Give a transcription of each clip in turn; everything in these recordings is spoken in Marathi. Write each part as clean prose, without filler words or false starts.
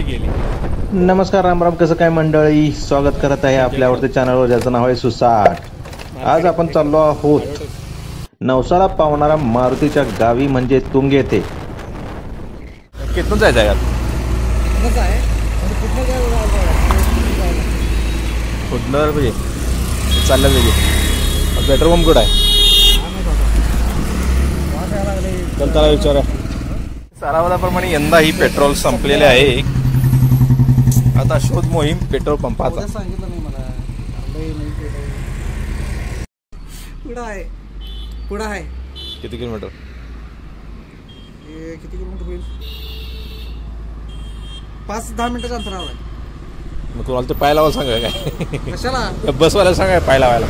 नमस्कार, रामराम. कसं काय मंडळी, स्वागत करत आहे आपल्या आवडत्या चॅनलवर ज्याचं नाव आहे सुसाट. आज आपण चाललो आहोत नवसाला पावणारा मारुतीच्या गावी म्हणजे तुंग येथे. कितनं जायचं आहे कुठनं पाहिजे चाललं पाहिजे. पेट्रोल पंप कुठं आहे? चल त्याला विचारा. सरावादाप्रमाणे यंदा ही पेट्रोल संपलेले आहे. आता शोध मोहीम पेट्रोल पंपाचा. पुढं आहे किती किलोमीटर? किती किलोमीटर होईल? 5-10 मिनिटाच्या अंतरावर आहे. मग तुम्हाला ते पाय लावायला सांगा काय? कशाला? बसवायला सांगा पाय लावायला.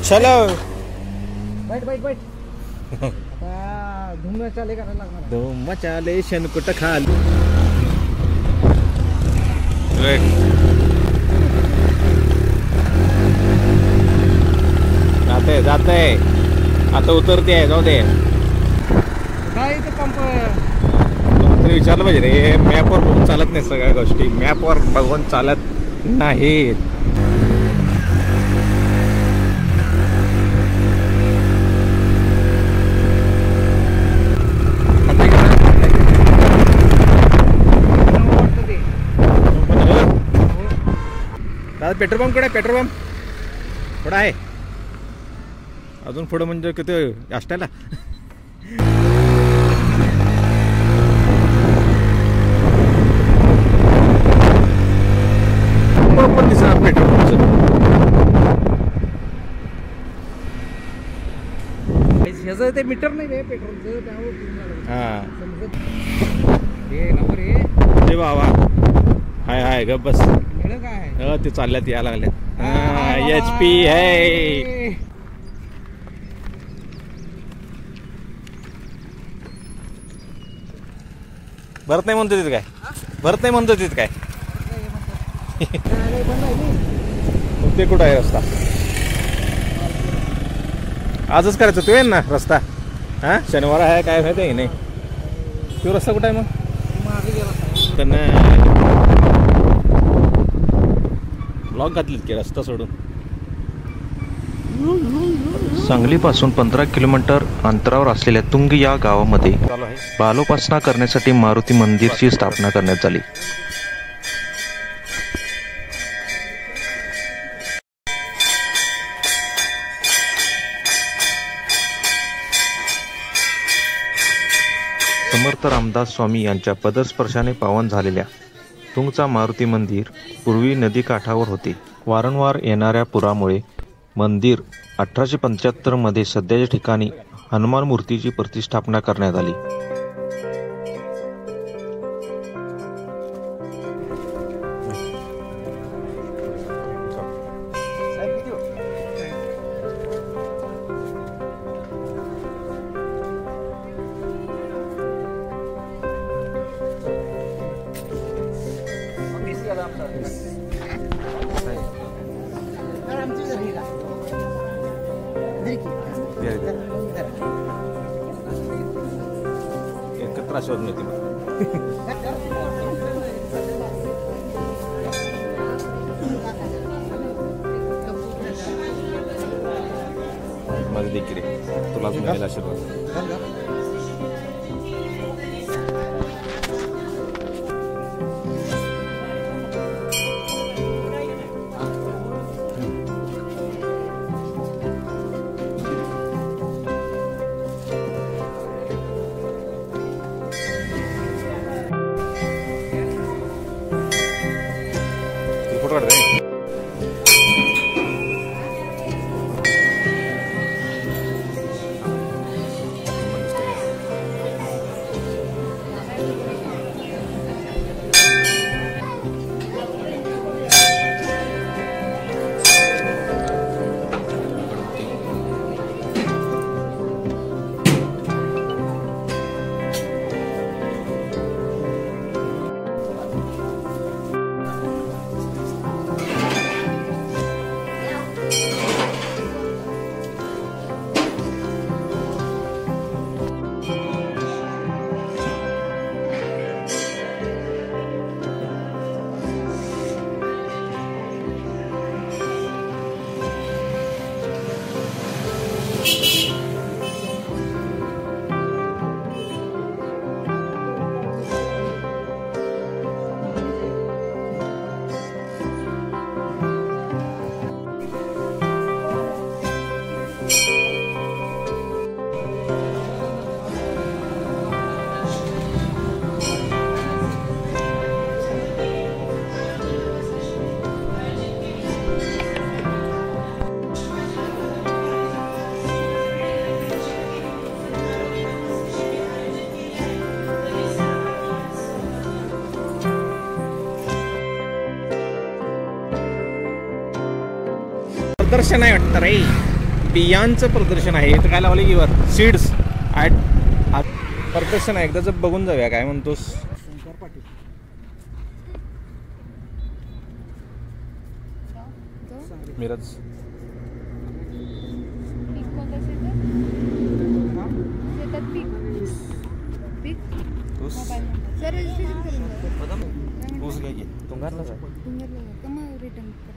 चलो बैठ आता धूम चाले करायला लागणार. धूम चाले शेणकुट खाल. जाते आता उतरते आहे. जाऊ दे. काय इथे पंप तरी विचारलं पाहिजे रे. मॅपवर बघून चालत नाही सगळ्या गोष्टी. मॅपवर बघून चालत नाहीत. दादा पेट्रोल पंप कडे आहे. पेट्रोल पंप पुढं आहे. अजून पुढं म्हणजे किती अष्टायला. पण दिसणार पेट्रोल पंपचं. ह्याचं ते मीटर नाही रे पेट्रोलचं. त्यावर हा हे नंबर हे बाबा हाय गप बस. काय ते चालल्यात यायला लागल्यात. HP है. भरत नाही म्हणतो तिथे काय? भरत नाही म्हणतो तिथे काय? ते कुठं आहे रस्ता? आजच करायचं तू येईन ना रस्ता. हा शनिवार आहे काय माहिती आहे नाही. तो रस्ता कुठं आहे मग? त्यांना ब्लॉक घातलीत की रस्ता सोडून. सांगलीपासून 15 किलोमीटर अंतरावर असलेल्या तुंग या गावामध्ये बालोपासना करण्यासाठी मारुती मंदिरची स्थापना करण्यात आली. समर्थ रामदास स्वामी यांच्या पदस्पर्शाने पावन झालेल्या तुंगचा मारुती मंदिर पूर्वी नदी काठावर होते. वारंवार येणाऱ्या पुरामुळे मंदिर 1875 मध्ये सध्याच्या ठिकाणी हनुमान मूर्तीची प्रतिष्ठापना करण्यात आली. एकत्र आशीर्वाद मिळते. मध्ये देखील तुला मिळेल आशीर्वाद. प्रदर्शन आहे वाटतं रे, बियांचं प्रदर्शन आहे. इथं काय लावलं की वर सीड्स प्रदर्शन आहे. एकदा जर बघून जाऊया काय म्हणतोस. शंकर पाटील मिरज पीक कोणतं शेतात पीक ऊस मोबाईल नंबर सर रजिस्ट्रेशन करून द्या. ऊस घ्यायची तुंगारला तुम्हाला कमा रिटर्न कर.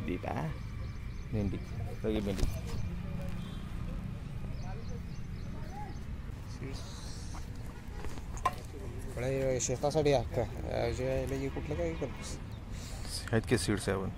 दीपा भेंडी सगळी भेंडी. शेतासाठी कुठलं काही करतोस. आहेत की सीड्स आहे आपण